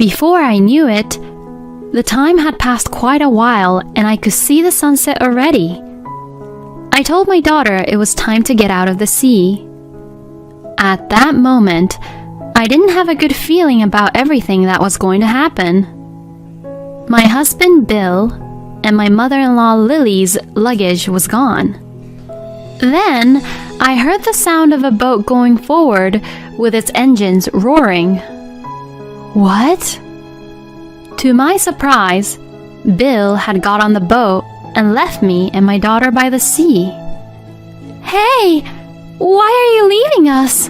Before I knew it, the time had passed quite a while and I could see the sunset already. I told my daughter it was time to get out of the sea. At that moment, I didn't have a good feeling about everything that was going to happen. My husband Bill and my mother-in-law Lily's luggage was gone. Then I heard the sound of a boat going forward with its engines roaring. What? To my surprise, Bill had got on the boat and left me and my daughter by the sea. Hey, why are you leaving us?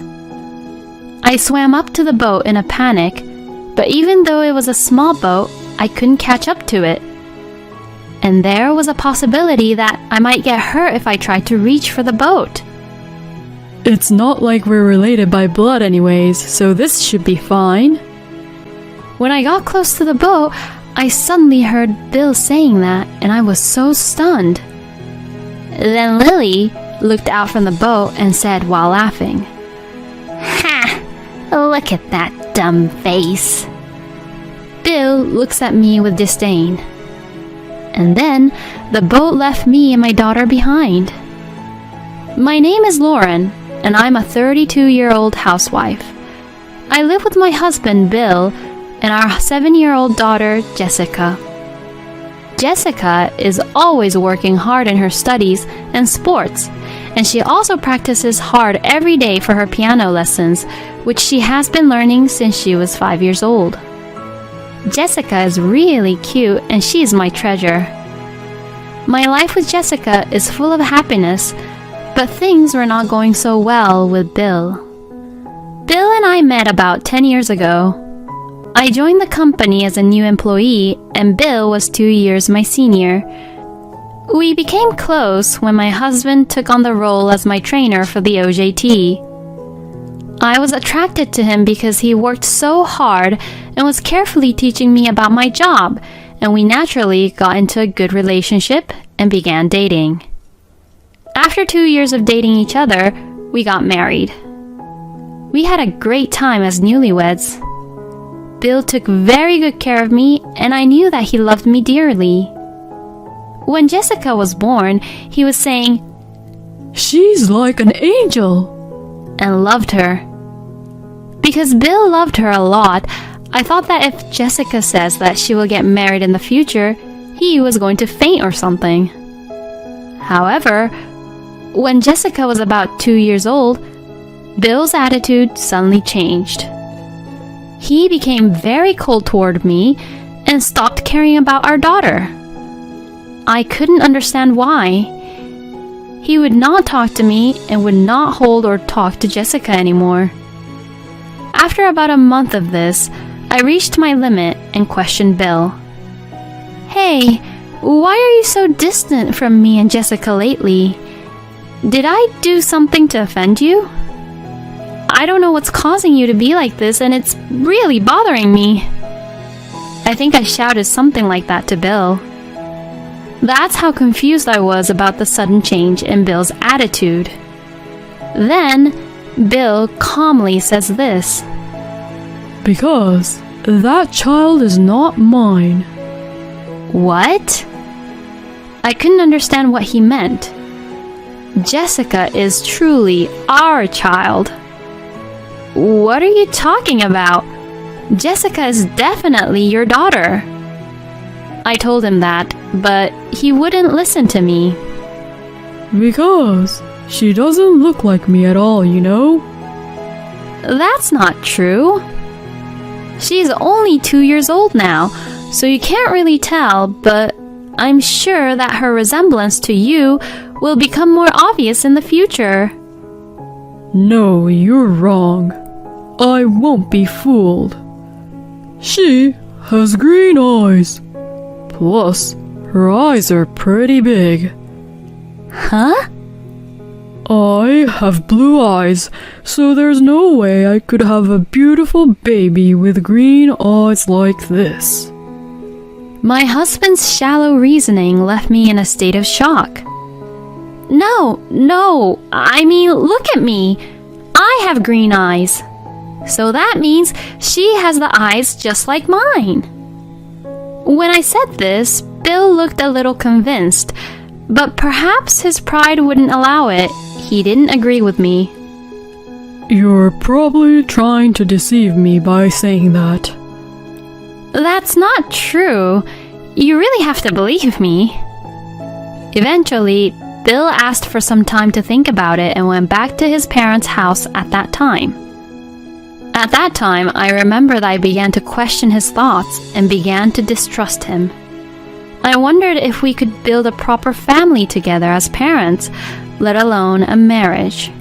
I swam up to the boat in a panic, but even though it was a small boat, I couldn't catch up to it. And there was a possibility that I might get hurt if I tried to reach for the boat. It's not like we're related by blood anyways, so this should be fine. When I got close to the boat, I suddenly heard Bill saying that, and I was so stunned. Then Lily looked out from the boat and said while laughing, "Ha! Look at that dumb face." Bill looks at me with disdain. And then the boat left me and my daughter behind. My name is Lauren, and I'm a 32-year-old housewife. I live with my husband Bill and our 7-year-old daughter Jessica. Jessica is always working hard in her studies and sports, and she also practices hard every day for her piano lessons, which she has been learning since she was 5 years old. Jessica is really cute and she is my treasure. My life with Jessica is full of happiness, but things were not going so well with Bill. Bill and I met about 10 years ago. I joined the company as a new employee and Bill was 2 years my senior. We became close when my husband took on the role as my trainer for the OJT. I was attracted to him because he worked so hard and was carefully teaching me about my job, and we naturally got into a good relationship and began dating. After 2 years of dating each other, we got married. We had a great time as newlyweds. Bill took very good care of me, and I knew that he loved me dearly. When Jessica was born, he was saying, "She's like an angel," and loved her. Because Bill loved her a lot, I thought that if Jessica says that she will get married in the future, he was going to faint or something. However, when Jessica was about 2 years old, Bill's attitude suddenly changed. He became very cold toward me and stopped caring about our daughter. I couldn't understand why. He would not talk to me and would not hold or talk to Jessica anymore. After about a month of this, I reached my limit and questioned Bill. "Hey, why are you so distant from me and Jessica lately? Did I do something to offend you? I don't know what's causing you to be like this, and it's really bothering me." I think I shouted something like that to Bill. That's how confused I was about the sudden change in Bill's attitude. Then, Bill calmly says this, "Because that child is not mine." What? I couldn't understand what he meant. Jessica is truly our child. What are you talking about? Jessica is definitely your daughter. I told him that, but he wouldn't listen to me. "Because she doesn't look like me at all, you know." That's not true. She's only 2 years old now, so you can't really tell, but I'm sure that her resemblance to you will become more obvious in the future. "No, you're wrong. I won't be fooled. She has green eyes. Plus, her eyes are pretty big." Huh? "I have blue eyes, so there's no way I could have a beautiful baby with green eyes like this." My husband's shallow reasoning left me in a state of shock. No, I mean, look at me. I have green eyes. So that means she has the eyes just like mine. When I said this, Bill looked a little convinced, but perhaps his pride wouldn't allow it. He didn't agree with me. You're probably trying to deceive me by saying that. That's not true. You really have to believe me. Eventually, Bill asked for some time to think about it and went back to his parents' house at that time. At that time, I remember that I began to question his thoughts and began to distrust him. I wondered if we could build a proper family together as parents, let alone a marriage.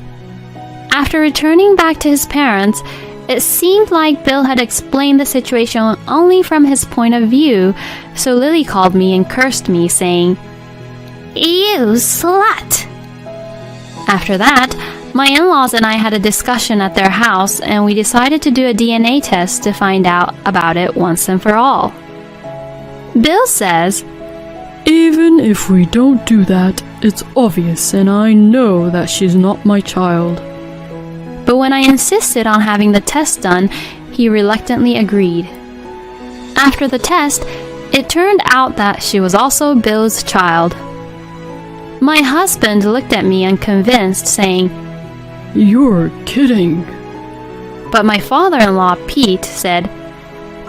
After returning back to his parents, it seemed like Bill had explained the situation only from his point of view, so Lily called me and cursed me, saying, "You slut!" After that, my in-laws and I had a discussion at their house, and we decided to do a DNA test to find out about it once and for all. Bill says, Even if we don't do that, it's obvious and I know that she's not my child. but when I insisted on having the test done, he reluctantly agreed. After the test, it turned out that she was also Bill's child. My husband looked at me unconvinced, saying, You're kidding. but my father-in-law, Pete, said,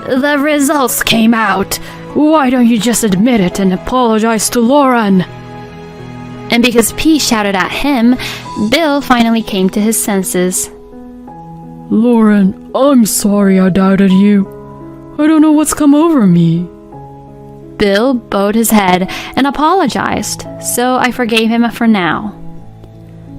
The results came out. Why don't you just admit it and apologize to Lauren? and because Pete shouted at him, Bill finally came to his senses. Lauren, I'm sorry I doubted you. I don't know what's come over me. Bill bowed his head and apologized, so I forgave him for now.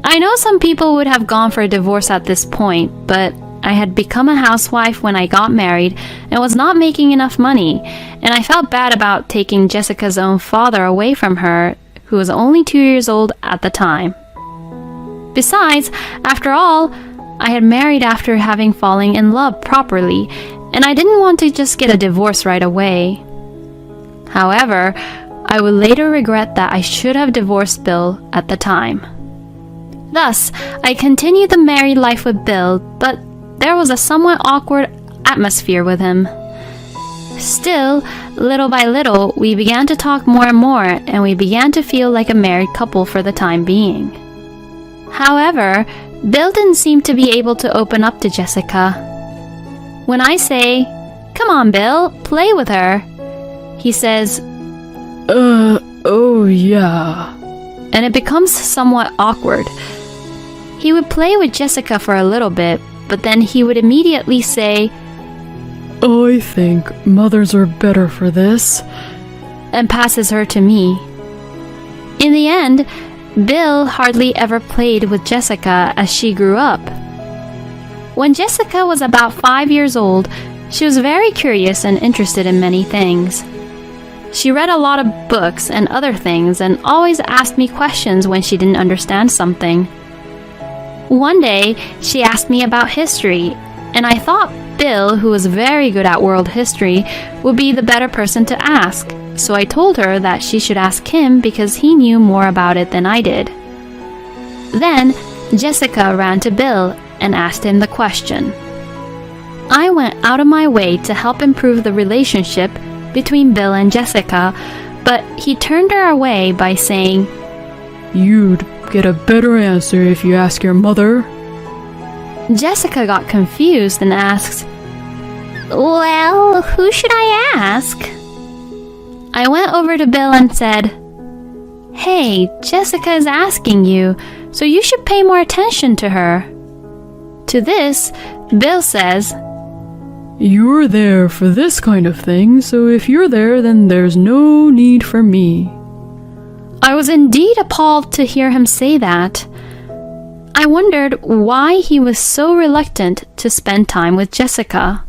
I know some people would have gone for a divorce at this point, but I had become a housewife when I got married and was not making enough money, and I felt bad about taking Jessica's own father away from her, who was only 2 years old at the time. Besides, after all, I had married after having fallen in love properly, and I didn't want to just get a divorce right away. However, I would later regret that I should have divorced Bill at the time. Thus, I continued the married life with Bill, but there was a somewhat awkward atmosphere with him. Still, little by little, we began to talk more and more, and we began to feel like a married couple for the time being. However, Bill didn't seem to be able to open up to Jessica. When I say, "Come on, Bill, play with her," he says, oh yeah. and it becomes somewhat awkward. He would play with Jessica for a little bit, but then he would immediately say, I think mothers are better for this. and passes her to me. In the end, Bill hardly ever played with Jessica as she grew up. When Jessica was about 5 years old, she was very curious and interested in many things. She read a lot of books and other things and always asked me questions when she didn't understand something. One day, she asked me about history, and I thought Bill, who was very good at world history, would be the better person to ask, so I told her that she should ask him because he knew more about it than I did. Then, Jessica ran to Bill and asked him the question. I went out of my way to help improve the relationship between Bill and Jessica, but he turned her away by saying, You'd get a better answer if you ask your mother. Jessica got confused and asked, Well, who should I ask? I went over to Bill and said, Hey, Jessica is asking you, so you should pay more attention to her. To this, Bill says, You're there for this kind of thing, so if you're there, then there's no need for me. I was indeed appalled to hear him say that. I wondered why he was so reluctant to spend time with Jessica.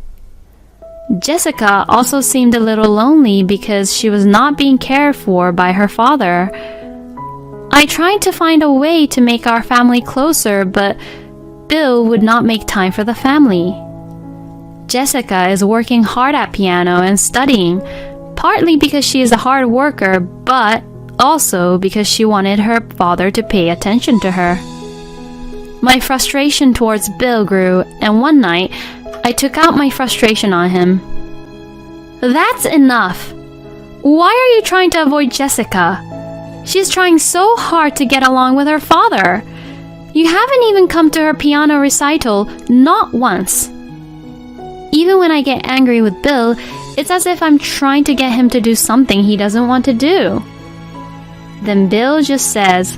Jessica also seemed a little lonely because she was not being cared for by her father. I tried to find a way to make our family closer, but Bill would not make time for the family. Jessica is working hard at piano and studying, partly because she is a hard worker, but also because she wanted her father to pay attention to her. My frustration towards Bill grew, and one night, I took out my frustration on him. "That's enough! Why are you trying to avoid Jessica? She's trying so hard to get along with her father. You haven't even come to her piano recital, not once." Even when I get angry with Bill, it's as if I'm trying to get him to do something he doesn't want to do. Then Bill just says,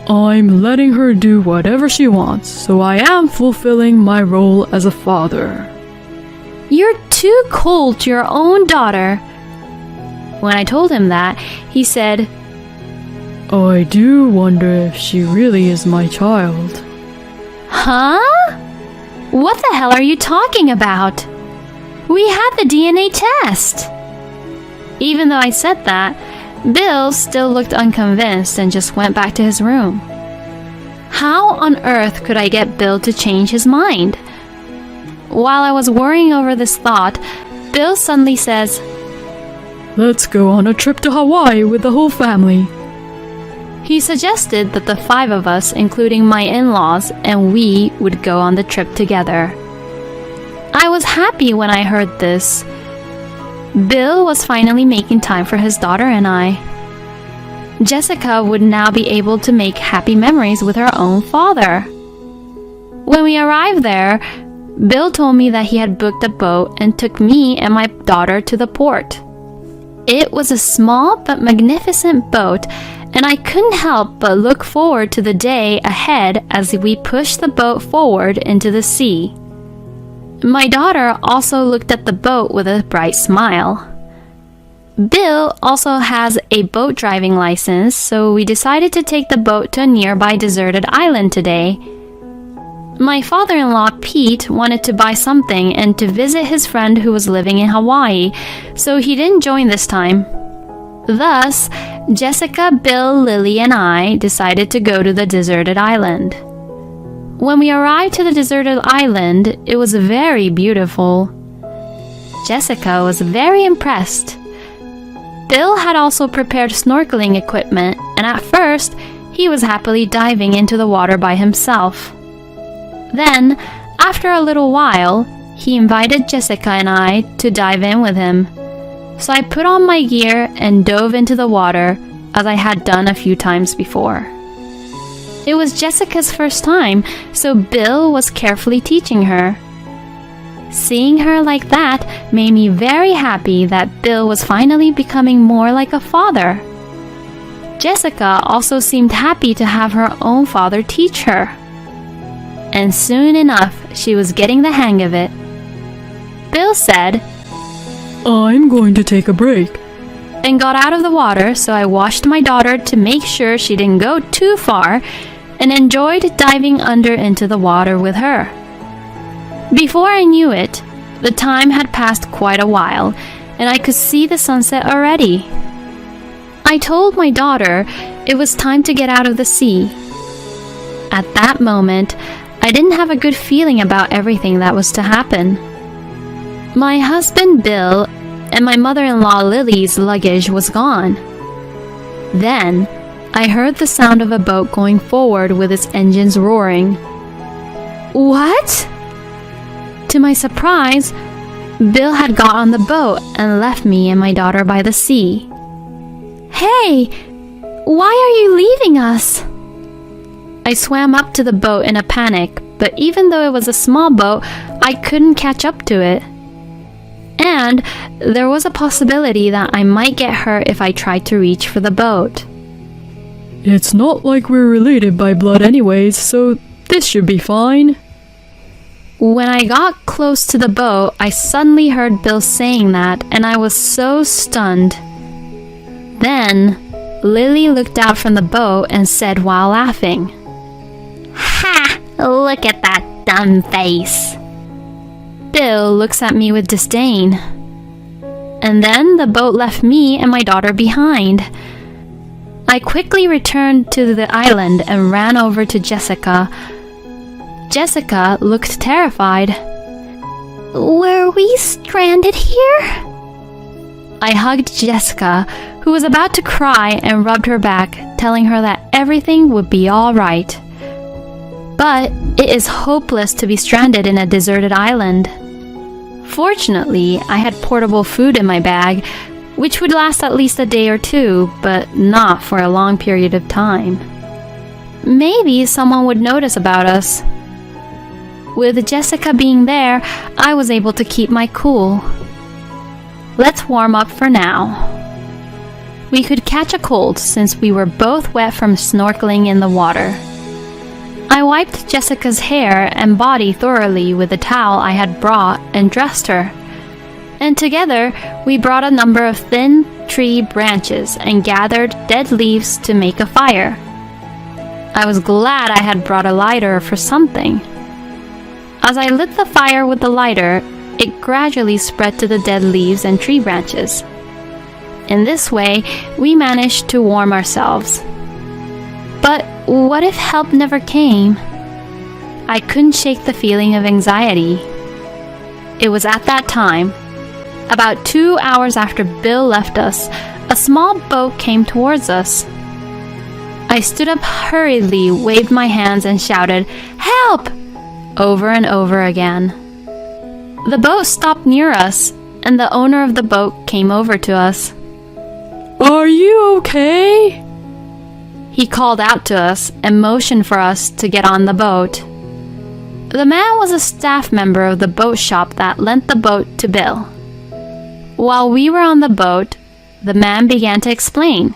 I'm letting her do whatever she wants, so I am fulfilling my role as a father. "You're too cold to your own daughter." When I told him that, he said, I do wonder if she really is my child. "Huh? What the hell are you talking about? We had the DNA test." Even though I said that, Bill still looked unconvinced and just went back to his room. How on earth could I get Bill to change his mind? While I was worrying over this thought, Bill suddenly says, Let's go on a trip to Hawaii with the whole family. He suggested that the 5 of us, including my in-laws, and we would go on the trip together. I was happy when I heard this. Bill was finally making time for his daughter and I. Jessica would now be able to make happy memories with her own father. When we arrived there, Bill told me that he had booked a boat and took me and my daughter to the port. It was a small but magnificent boat, and I couldn't help but look forward to the day ahead as we pushed the boat forward into the sea. My daughter also looked at the boat with a bright smile. Bill also has a boat driving license, so we decided to take the boat to a nearby deserted island today. My father-in-law, Pete, wanted to buy something and to visit his friend who was living in Hawaii, so he didn't join this time. Thus, Jessica, Bill, Lily, and I decided to go to the deserted island. When we arrived to the deserted island, it was very beautiful. Jessica was very impressed. Bill had also prepared snorkeling equipment, and at first, he was happily diving into the water by himself. Then, after a little while, he invited Jessica and I to dive in with him. So I put on my gear and dove into the water, as I had done a few times before. It was Jessica's first time, so Bill was carefully teaching her. Seeing her like that made me very happy that Bill was finally becoming more like a father. Jessica also seemed happy to have her own father teach her. And soon enough, she was getting the hang of it. Bill said, I'm going to take a break. And got out of the water, so I washed my daughter to make sure she didn't go too far and enjoyed diving under into the water with her. Before I knew it, the time had passed quite a while, and I could see the sunset already. I told my daughter it was time to get out of the sea. At that moment, I didn't have a good feeling about everything that was to happen. My husband Bill and my mother-in-law Lily's luggage was gone. Then, I heard the sound of a boat going forward with its engines roaring. What? To my surprise, Bill had got on the boat and left me and my daughter by the sea. Hey, why are you leaving us? I swam up to the boat in a panic, but even though it was a small boat, I couldn't catch up to it. And there was a possibility that I might get hurt if I tried to reach for the boat. It's not like we're related by blood anyways, so this should be fine. When I got close to the boat, I suddenly heard Bill saying that, and I was so stunned. Then, Lily looked out from the boat and said while laughing, "Ha! Look at that dumb face." Bill looks at me with disdain. And then the boat left me and my daughter behind. I quickly returned to the island and ran over to Jessica. Jessica looked terrified. "Were we stranded here?" I hugged Jessica, who was about to cry, and rubbed her back, telling her that everything would be all right. But it is hopeless to be stranded in a deserted island. Fortunately, I had portable food in my bag, which would last at least a day or two, but not for a long period of time. Maybe someone would notice about us. With Jessica being there, I was able to keep my cool. Let's warm up for now. We could catch a cold since we were both wet from snorkeling in the water. I wiped Jessica's hair and body thoroughly with a towel I had brought and dressed her. And together, we brought a number of thin tree branches and gathered dead leaves to make a fire. I was glad I had brought a lighter for something. As I lit the fire with the lighter, it gradually spread to the dead leaves and tree branches. In this way, we managed to warm ourselves. But what if help never came? I couldn't shake the feeling of anxiety. It was at that time, about 2 hours after Bill left us, a small boat came towards us. I stood up hurriedly, waved my hands, and shouted, "Help!" over and over again. The boat stopped near us, and the owner of the boat came over to us. Are you okay? He called out to us and motioned for us to get on the boat. The man was a staff member of the boat shop that lent the boat to Bill. While we were on the boat, the man began to explain.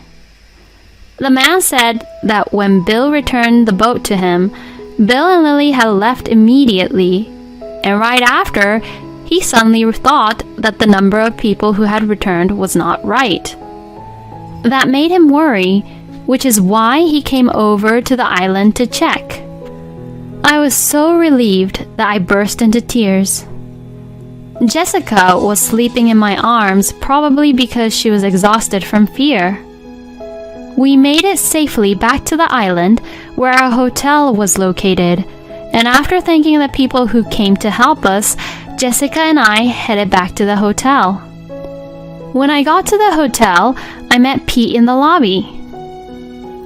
The man said that when Bill returned the boat to him, Bill and Lily had left immediately, and right after, he suddenly thought that the number of people who had returned was not right. That made him worry, which is why he came over to the island to check. I was so relieved that I burst into tears. Jessica was sleeping in my arms, probably because she was exhausted from fear. We made it safely back to the island where our hotel was located, and after thanking the people who came to help us, Jessica and I headed back to the hotel. When I got to the hotel, I met Pete in the lobby.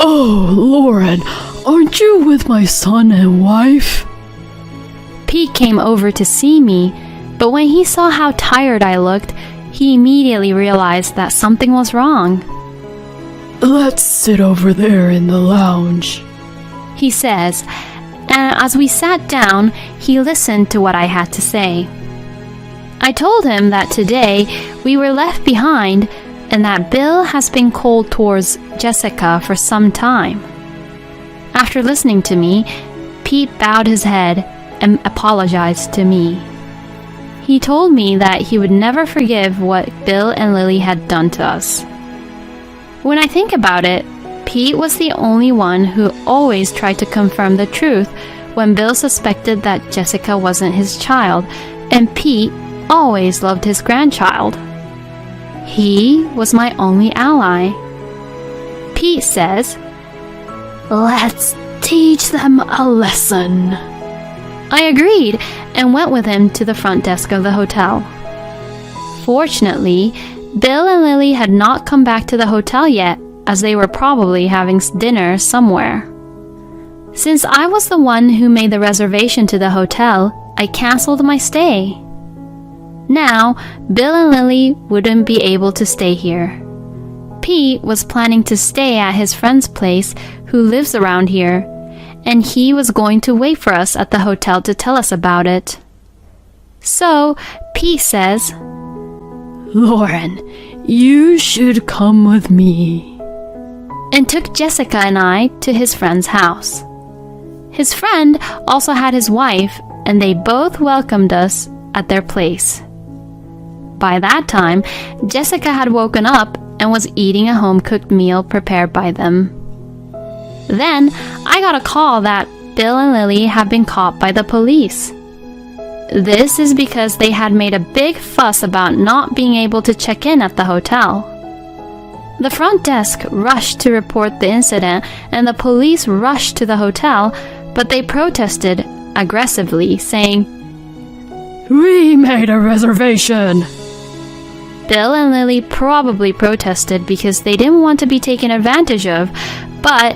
Oh, Lauren, aren't you with my son and wife? Pete came over to see me, but when he saw how tired I looked, he immediately realized that something was wrong. Let's sit over there in the lounge, he says, and as we sat down, he listened to what I had to say. I told him that today we were left behind and that Bill has been cold towards Jessica for some time. After listening to me, Pete bowed his head and apologized to me. He told me that he would never forgive what Bill and Lily had done to us. When I think about it, Pete was the only one who always tried to confirm the truth when Bill suspected that Jessica wasn't his child, and Pete always loved his grandchild. He was my only ally. Pete says, "Let's teach them a lesson." I agreed and went with him to the front desk of the hotel. Fortunately, Bill and Lily had not come back to the hotel yet, as they were probably having dinner somewhere. Since I was the one who made the reservation to the hotel, I canceled my stay. Now, Bill and Lily wouldn't be able to stay here. Pete was planning to stay at his friend's place who lives around here, and he was going to wait for us at the hotel to tell us about it. So, Pete says, Lauren, you should come with me, and took Jessica and I to his friend's house. His friend also had his wife, and they both welcomed us at their place. By that time, Jessica had woken up and was eating a home-cooked meal prepared by them. Then, I got a call that Bill and Lily had been caught by the police. This is because they had made a big fuss about not being able to check in at the hotel. The front desk rushed to report the incident, and the police rushed to the hotel, but they protested aggressively, saying, "We made a reservation." Bill and Lily probably protested because they didn't want to be taken advantage of, but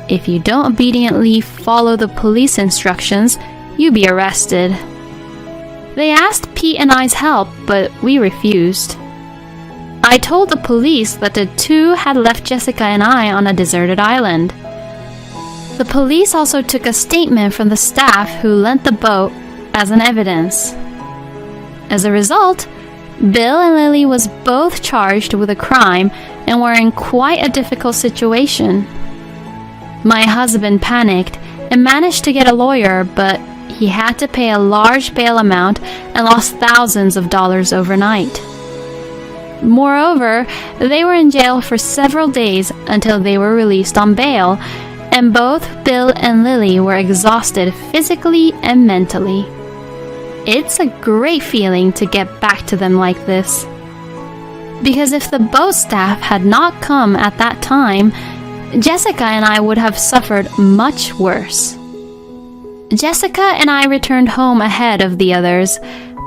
if you don't obediently follow the police instructions, you'll be arrested. They asked Pete and I's help, but we refused. I told the police that the two had left Jessica and I on a deserted island. The police also took a statement from the staff who lent the boat as an evidence. As a result, Bill and Lily was both charged with a crime and were in quite a difficult situation. My husband panicked and managed to get a lawyer, but he had to pay a large bail amount and lost thousands of dollars overnight. Moreover, they were in jail for several days until they were released on bail, and both Bill and Lily were exhausted physically and mentally. It's a great feeling to get back to them like this. Because if the boat staff had not come at that time, Jessica and I would have suffered much worse. Jessica and I returned home ahead of the others,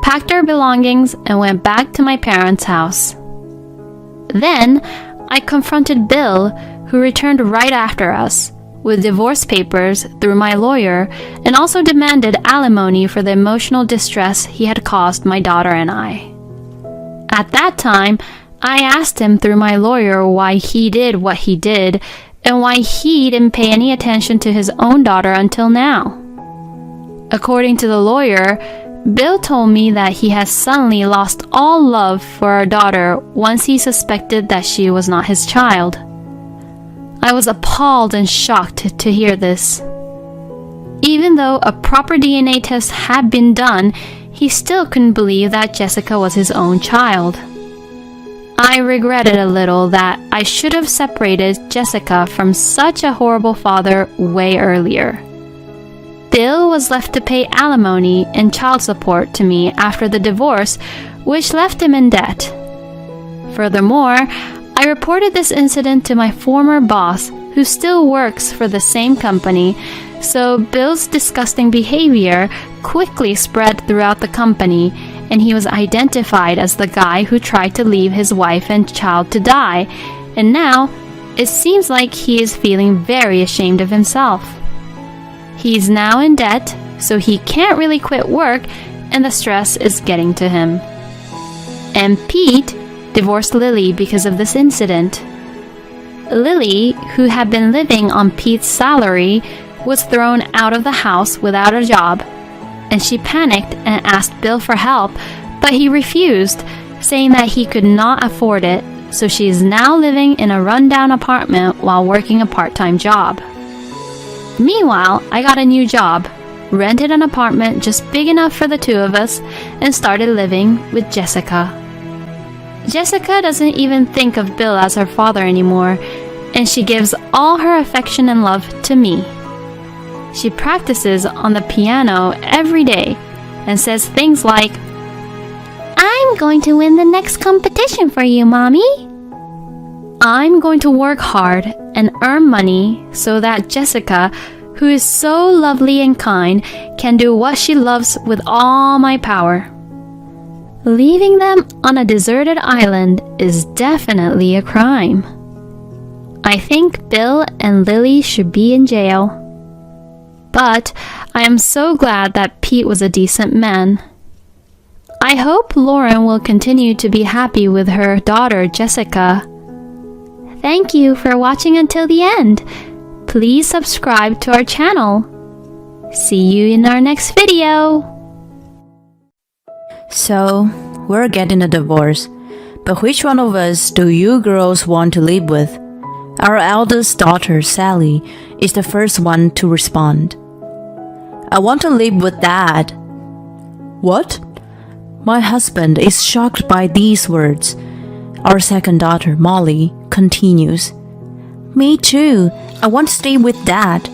packed our belongings, and went back to my parents' house. Then, I confronted Bill, who returned right after us, with divorce papers through my lawyer, and also demanded alimony for the emotional distress he had caused my daughter and I. At that time, I asked him through my lawyer why he did what he did, and why he didn't pay any attention to his own daughter until now. According to the lawyer, Bill told me that he has suddenly lost all love for our daughter once he suspected that she was not his child. I was appalled and shocked to hear this. Even though a proper DNA test had been done, he still couldn't believe that Jessica was his own child. I regretted a little that I should have separated Jessica from such a horrible father way earlier. Bill was left to pay alimony and child support to me after the divorce, which left him in debt. Furthermore, I reported this incident to my former boss, who still works for the same company, so Bill's disgusting behavior quickly spread throughout the company, and he was identified as the guy who tried to leave his wife and child to die, and now it seems like he is feeling very ashamed of himself. He's now in debt, so he can't really quit work, and the stress is getting to him. And Pete divorced Lily because of this incident. Lily, who had been living on Pete's salary, was thrown out of the house without a job, and she panicked and asked Bill for help, but he refused, saying that he could not afford it, so she is now living in a rundown apartment while working a part-time job. Meanwhile, I got a new job, rented an apartment just big enough for the two of us, and started living with Jessica. Jessica doesn't even think of Bill as her father anymore, and she gives all her affection and love to me. She practices on the piano every day and says things like, "I'm going to win the next competition for you, Mommy." I'm going to work hard and earn money so that Jessica, who is so lovely and kind, can do what she loves with all my power. Leaving them on a deserted island is definitely a crime. I think Bill and Lily should be in jail. But I am so glad that Pete was a decent man. I hope Lauren will continue to be happy with her daughter Jessica. Thank you for watching until the end. Please subscribe to our channel. See you in our next video. So, we're getting a divorce. But which one of us do you girls want to live with? Our eldest daughter, Sally, is the first one to respond. I want to live with Dad. What? My husband is shocked by these words. Our second daughter, Molly, continues. Me too. I want to stay with Dad.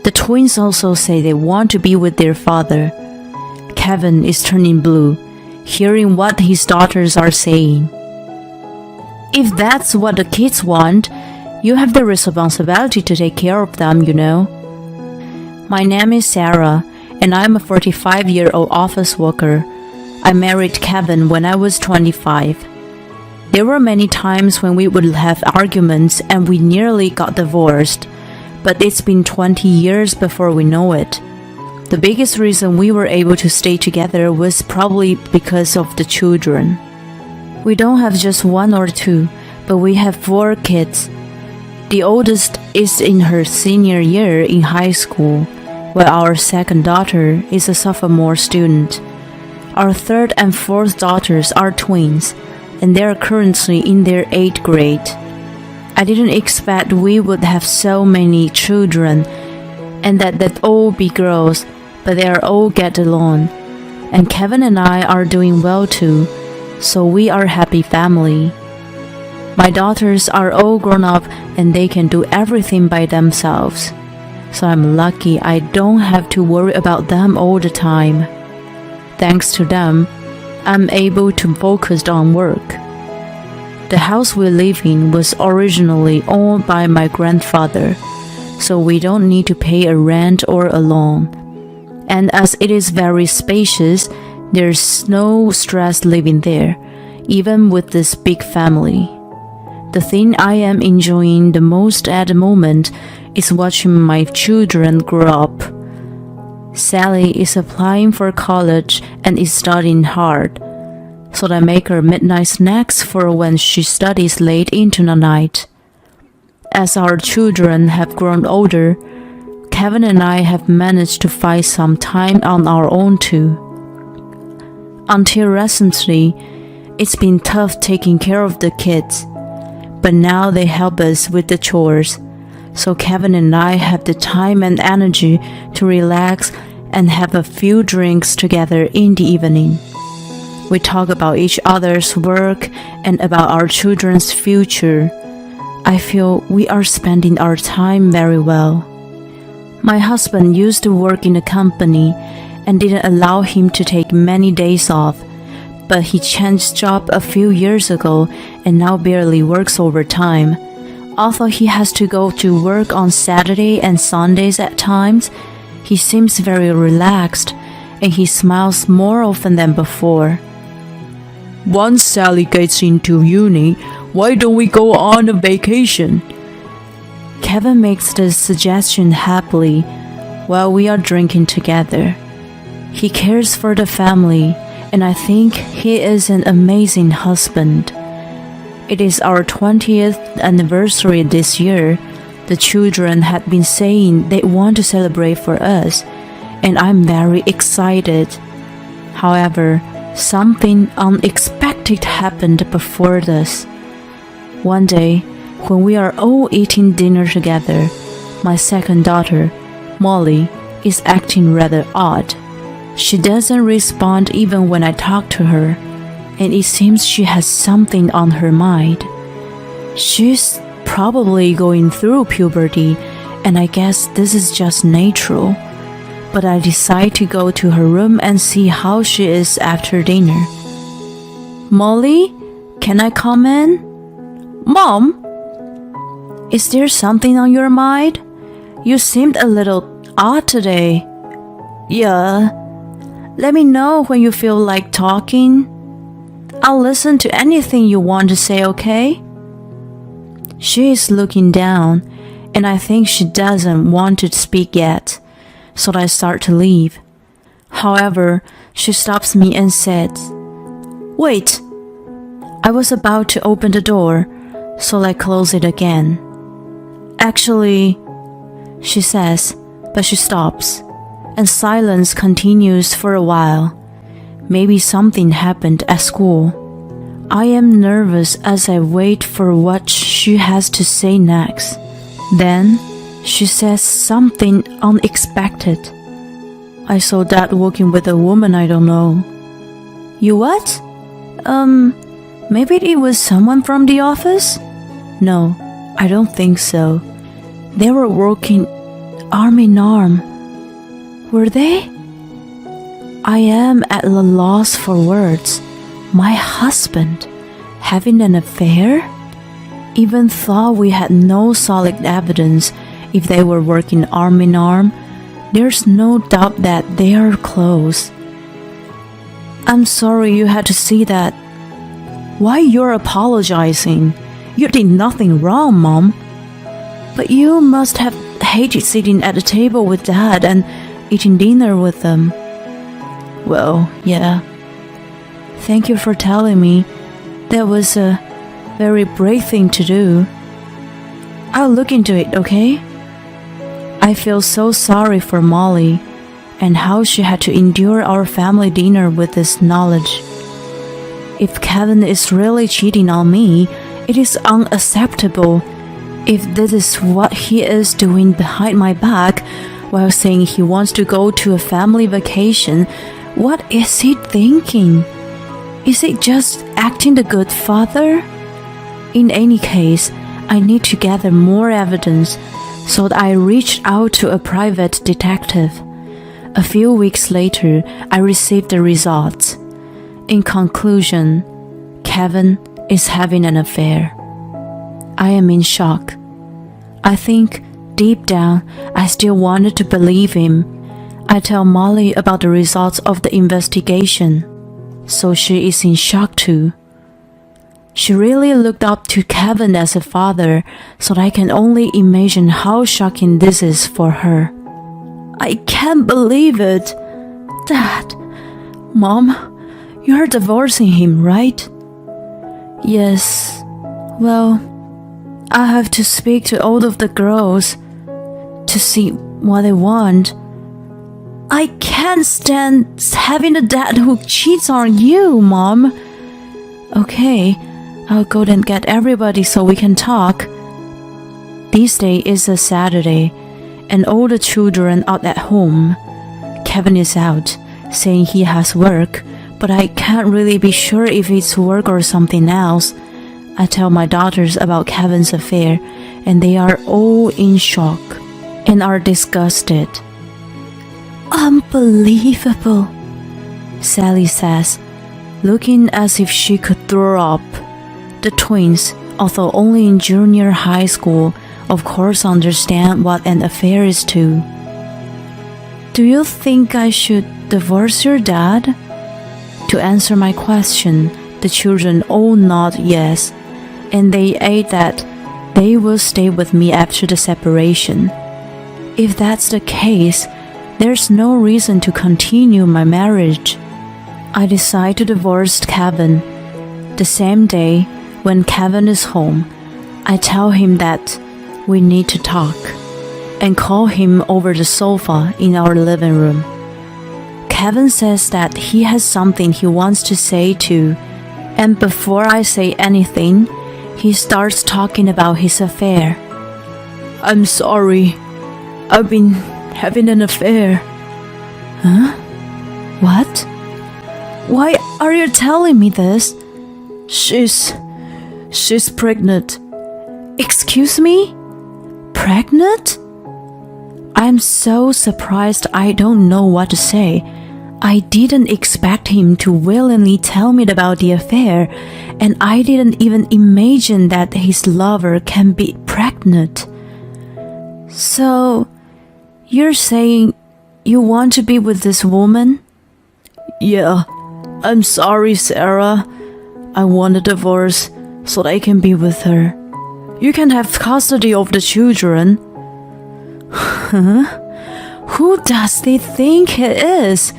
The twins also say they want to be with their father. Kevin is turning blue, hearing what his daughters are saying. If that's what the kids want, you have the responsibility to take care of them, you know. My name is Sarah, and I'm a 45-year-old office worker. I married Kevin when I was 25. There were many times when we would have arguments and we nearly got divorced. but it's been 20 years before we know it. The biggest reason we were able to stay together was probably because of the children. We don't have just one or two, but we have 4 kids. The oldest is in her senior year in high school, while our second daughter is a sophomore student. Our third and fourth daughters are twins, and they are currently in their 8th grade. I didn't expect we would have so many children, and that they'd all be girls, but they are all get along. And Kevin and I are doing well too, so we are a happy family. My daughters are all grown up and they can do everything by themselves. So I'm lucky I don't have to worry about them all the time. Thanks to them, I'm able to focus on work. The house we live in was originally owned by my grandfather, so we don't need to pay a rent or a loan. And as it is very spacious, there's no stress living there, even with this big family. The thing I am enjoying the most at the moment is watching my children grow up. Sally is applying for college and is studying hard, so I make her midnight snacks for when she studies late into the night. As our children have grown older, Kevin and I have managed to find some time on our own too. Until recently, it's been tough taking care of the kids, but now they help us with the chores, so Kevin and I have the time and energy to relax and have a few drinks together in the evening. We talk about each other's work and about our children's future. I feel we are spending our time very well. My husband used to work in a company and didn't allow him to take many days off, but he changed job a few years ago and now barely works overtime. Although he has to go to work on Saturday and Sundays at times, he seems very relaxed and he smiles more often than before. Once Sally gets into uni, why don't we go on a vacation? Kevin makes the suggestion happily while we are drinking together. He cares for the family, and I think he is an amazing husband. It is our 20th anniversary this year. The children had been saying they want to celebrate for us, and I'm very excited. However, something unexpected happened before this. One day, when we are all eating dinner together, my second daughter, Molly, is acting rather odd. She doesn't respond even when I talk to her, and it seems she has something on her mind. She's probably going through puberty, and I guess this is just natural. But I decide to go to her room and see how she is after dinner. Molly, can I come in? Mom? Is there something on your mind? You seemed a little odd today. Yeah. Let me know when you feel like talking. I'll listen to anything you want to say, okay? She is looking down, and I think she doesn't want to speak yet, so I start to leave. However, she stops me and says, "Wait." I was about to open the door, so I close it again. "Actually," she says, but she stops, and silence continues for a while. Maybe something happened at school. I am nervous as I wait for what she has to say next. Then, she says something unexpected. "I saw Dad walking with a woman I don't know." "You what?" Maybe it was someone from the office?" "No, I don't think so. They were walking arm in arm." "Were they?" I am at a loss for words. My husband having an affair? Even though we had no solid evidence if they were working arm in arm, there's no doubt that they are close. "I'm sorry you had to see that." "Why you're apologizing? You did nothing wrong, Mom." "But you must have hated sitting at the table with Dad and eating dinner with them. Well, yeah. Thank you for telling me. That was a very brave thing to do. I'll look into it, okay? I feel so sorry for Molly and how she had to endure our family dinner with this knowledge. If Kevin is really cheating on me, it is unacceptable. If this is what he is doing behind my back while saying he wants to go to a family vacation, what is he thinking? Is he just acting the good father? In any case, I need to gather more evidence, so I reached out to a private detective. A few weeks later, I received the results. In conclusion, Kevin is having an affair. I am in shock. I think deep down, I still wanted to believe him. I tell Molly about the results of the investigation, so she is in shock too. She really looked up to Kevin as a father, so I can only imagine how shocking this is for her. I can't believe it. Dad, Mom, you're divorcing him, right? Yes. Well, I have to speak to all of the girls to see what they want. I can't stand having a dad who cheats on you, Mom. Okay, I'll go and get everybody so we can talk. This day is a Saturday, and all the children are at home. Kevin is out, saying he has work, but I can't really be sure if it's work or something else. I tell my daughters about Kevin's affair, and they are all in shock and are disgusted. Unbelievable, Sally says, looking as if she could throw up. The twins, although only in junior high school, of course understand what an affair is too. Do you think I should divorce your dad? To answer my question, the children all nod yes, and they add that they will stay with me after the separation. If that's the case, there's no reason to continue my marriage. I decide to divorce Kevin. The same day, when Kevin is home, I tell him that we need to talk and call him over the sofa in our living room. Kevin says that he has something he wants to say too, and before I say anything, he starts talking about his affair. I'm sorry. I've been having an affair. Huh? What? Why are you telling me this? She's pregnant. Excuse me? Pregnant? I'm so surprised I don't know what to say. I didn't expect him to willingly tell me about the affair, and I didn't even imagine that his lover can be pregnant. So, you're saying you want to be with this woman? Yeah. I'm sorry, Sarah. I want a divorce so that I can be with her. You can have custody of the children. Huh? Who does he think he is?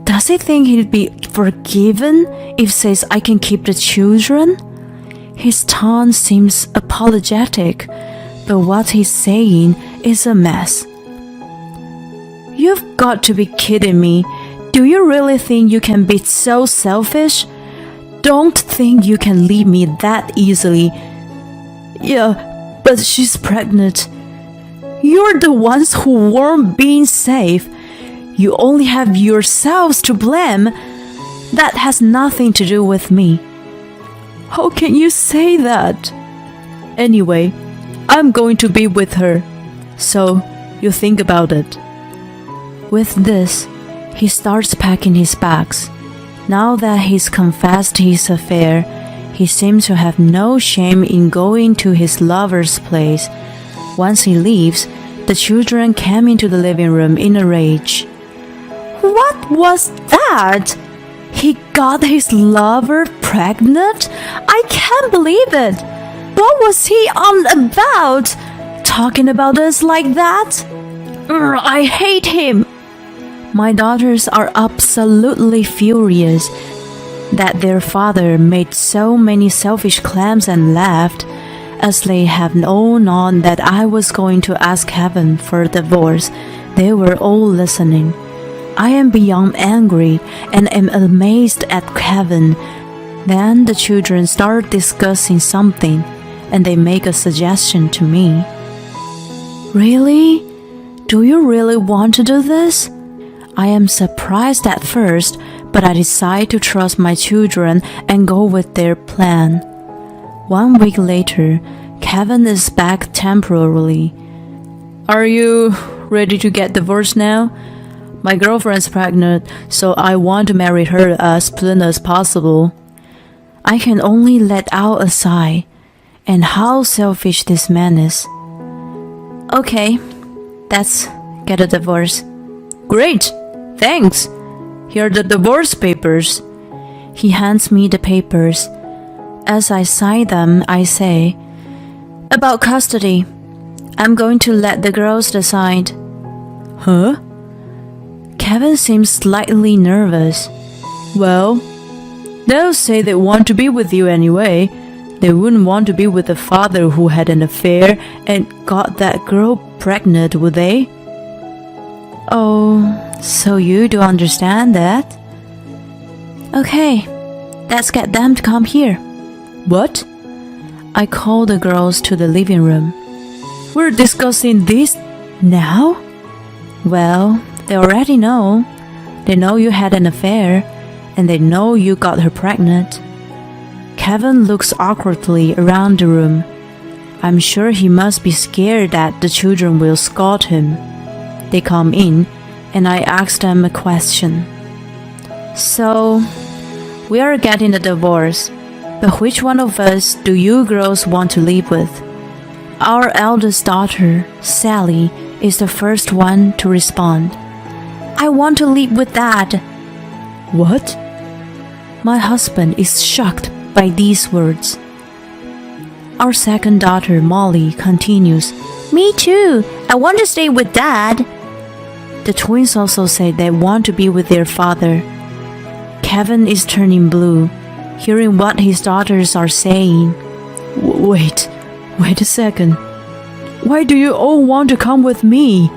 Does he think he'll be forgiven if says I can keep the children? His tone seems apologetic, but what he's saying is a mess. You've got to be kidding me. Do you really think you can be so selfish? Don't think you can leave me that easily. Yeah, but she's pregnant. You're the ones who weren't being safe. You only have yourselves to blame. That has nothing to do with me. How can you say that? Anyway, I'm going to be with her. So, you think about it. With this, he starts packing his bags. Now that he's confessed his affair, he seems to have no shame in going to his lover's place. Once he leaves, the children came into the living room in a rage. What was that? He got his lover pregnant? I can't believe it. What was he on about? talking about us like that? I hate him. My daughters are absolutely furious that their father made so many selfish claims and laughed, as they have known that I was going to ask Kevin for a divorce. They were all listening. I am beyond angry and am amazed at Kevin. Then the children start discussing something, and they make a suggestion to me. Really? Do you really want to do this? I am surprised at first, but I decide to trust my children and go with their plan. 1 week later, Kevin is back temporarily. Are you ready to get divorced now? My girlfriend's pregnant, so I want to marry her as soon as possible. I can only let out a sigh. And how selfish this man is. Okay, let's get a divorce. Great, thanks. Here are the divorce papers. He hands me the papers. As I sign them, I say, about custody, I'm going to let the girls decide. Huh? Kevin seems slightly nervous. Well, they'll say they want to be with you anyway. They wouldn't want to be with a father who had an affair and got that girl pregnant, would they? Oh, so you do understand that? Okay, let's get them to come here. What? I call the girls to the living room. We're discussing this now? Well, they already know. They know you had an affair, and they know you got her pregnant. Kevin looks awkwardly around the room. I'm sure he must be scared that the children will scold him. They come in, and I ask them a question. So, we are getting a divorce, but which one of us do you girls want to live with? Our eldest daughter, Sally, is the first one to respond. I want to live with Dad. What? My husband is shocked by these words. Our second daughter, Molly, continues, Me too. I want to stay with Dad. The twins also say they want to be with their father. Kevin is turning blue, hearing what his daughters are saying. Wait a second. Why do you all want to come with me?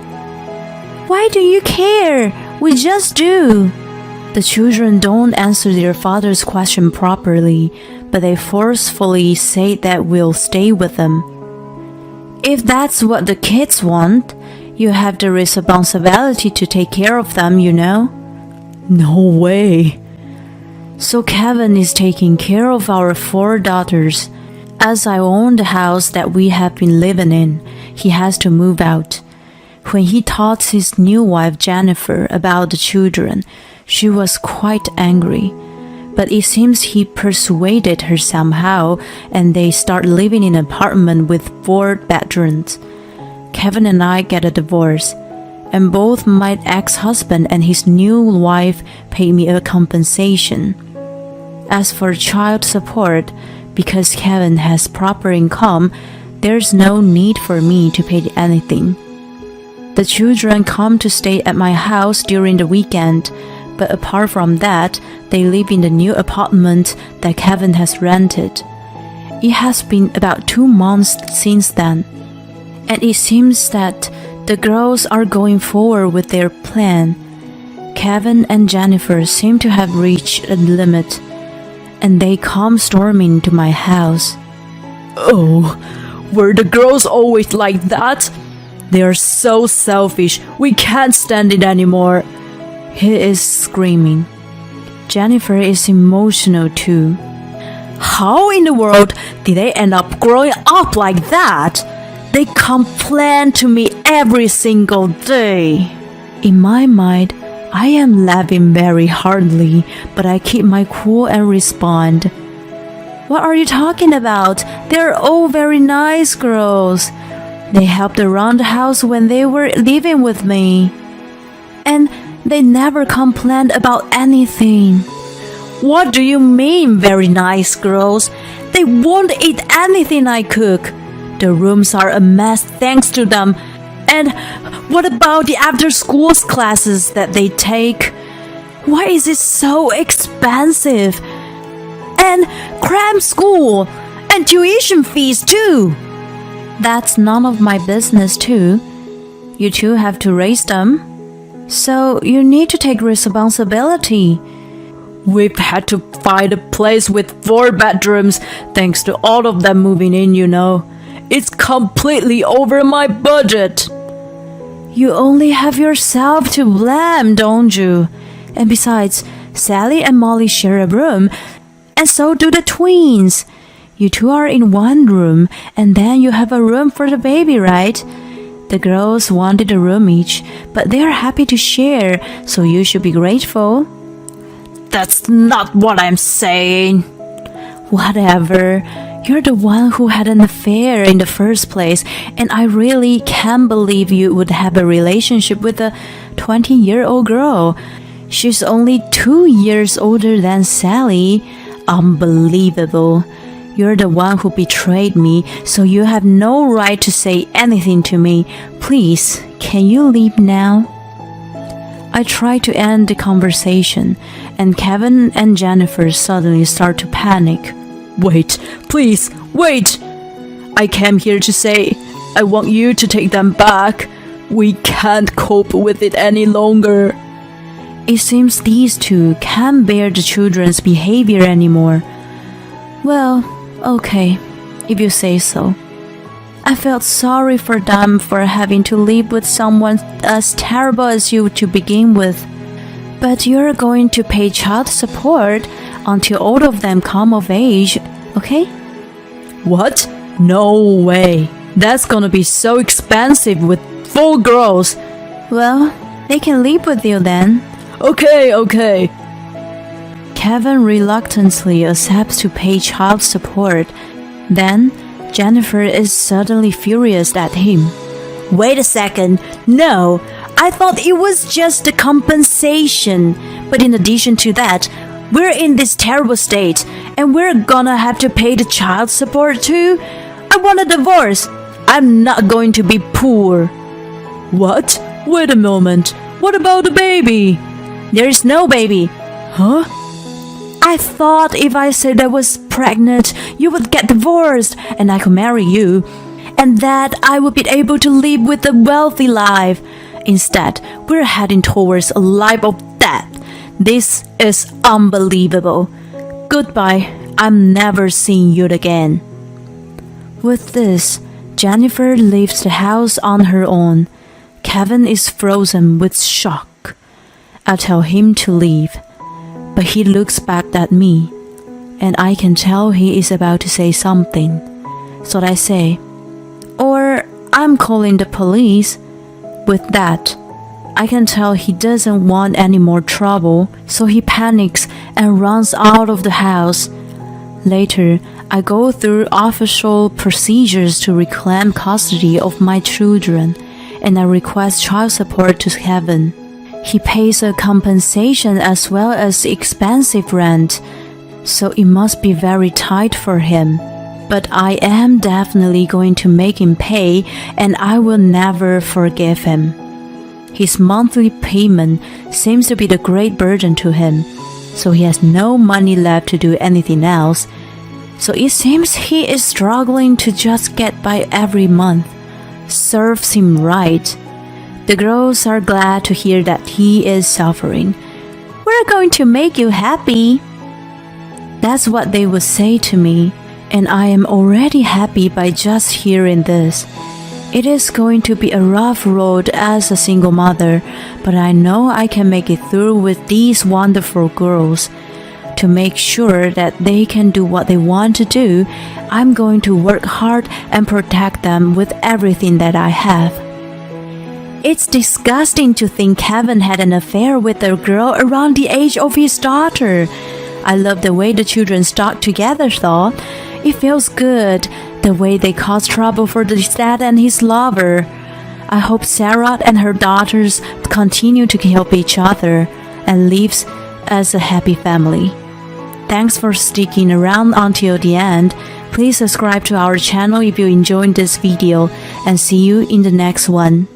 Why do you care? We just do. The children don't answer their father's question properly, but they forcefully say that we'll stay with them. If that's what the kids want, you have the responsibility to take care of them, you know? No way. So Kevin is taking care of our 4 daughters. As I own the house that we have been living in, he has to move out. When he told his new wife Jennifer about the children, she was quite angry. But it seems he persuaded her somehow, and they start living in an apartment with 4 bedrooms. Kevin and I get a divorce, and both my ex-husband and his new wife pay me a compensation. As for child support, because Kevin has proper income, there's no need for me to pay anything. The children come to stay at my house during the weekend, but apart from that, they live in the new apartment that Kevin has rented. It has been about 2 months since then, and it seems that the girls are going forward with their plan. Kevin and Jennifer seem to have reached a limit, and they come storming to my house. Oh, were the girls always like that? They are so selfish. We can't stand it anymore. He is screaming. Jennifer is emotional too. How in the world did they end up growing up like that? They complain to me every single day. In my mind, I am laughing very hardly, but I keep my cool and respond. What are you talking about? They're all very nice girls. They helped around the house when they were living with me. And they never complained about anything. What do you mean, very nice girls? They won't eat anything I cook. The The rooms are a mess thanks to them. And what about the after-school classes that they take? Why is it so expensive? And cram school and tuition fees too. That's none of my business too. You two have to raise them. So you need to take responsibility. We've had to find a place with 4 bedrooms thanks to all of them moving in, you know. It's completely over my budget. You only have yourself to blame, don't you? And besides, Sally and Molly share a room, and so do the twins. You two are in one room, and then you have a room for the baby, right? The girls wanted a room each, but they are happy to share, so you should be grateful. That's not what I'm saying. Whatever. You're the one who had an affair in the first place, and I really can't believe you would have a relationship with a 20-year-old girl. She's only 2 years older than Sally. Unbelievable. You're the one who betrayed me, so you have no right to say anything to me. Please, can you leave now? I try to end the conversation, and Kevin and Jennifer suddenly start to panic. Wait, please, wait! I came here to say, I want you to take them back. We can't cope with it any longer. It seems these two can't bear the children's behavior anymore. Well, okay, if you say so. I felt sorry for them for having to live with someone as terrible as you to begin with. But you're going to pay child support until all of them come of age, okay? What? No way. That's gonna be so expensive with 4 girls. Well, they can live with you then. Okay. Kevin reluctantly accepts to pay child support. Then, Jennifer is suddenly furious at him. Wait a second. No, I thought it was just a compensation. But in addition to that, we're in this terrible state, and we're gonna have to pay the child support too? I want a divorce. I'm not going to be poor. What? Wait a moment. What about the baby? There's no baby. Huh? I thought if I said I was pregnant, you would get divorced and I could marry you, and that I would be able to live with a wealthy life. Instead, we're heading towards a life of death. This is unbelievable. Goodbye. I'm never seeing you again. With this, Jennifer leaves the house on her own. Kevin is frozen with shock. I tell him to leave, but he looks back at me, and I can tell he is about to say something. So I say, or I'm calling the police. With that, I can tell he doesn't want any more trouble, so he panics and runs out of the house. Later, I go through official procedures to reclaim custody of my children, and I request child support to Kevin. He pays a compensation as well as expensive rent, so it must be very tight for him. But I am definitely going to make him pay, and I will never forgive him. His monthly payment seems to be the great burden to him, so he has no money left to do anything else. So it seems he is struggling to just get by every month. Serves him right. The girls are glad to hear that he is suffering. We're going to make you happy. That's what they would say to me, and I am already happy by just hearing this. It is going to be a rough road as a single mother, but I know I can make it through with these wonderful girls. To make sure that they can do what they want to do, I'm going to work hard and protect them with everything that I have. It's disgusting to think Kevin had an affair with a girl around the age of his daughter. I love the way the children stuck together though. It feels good, the way they cause trouble for the dad and his lover. I hope Sarah and her daughters continue to help each other and live as a happy family. Thanks for sticking around until the end. Please subscribe to our channel if you enjoyed this video, and see you in the next one.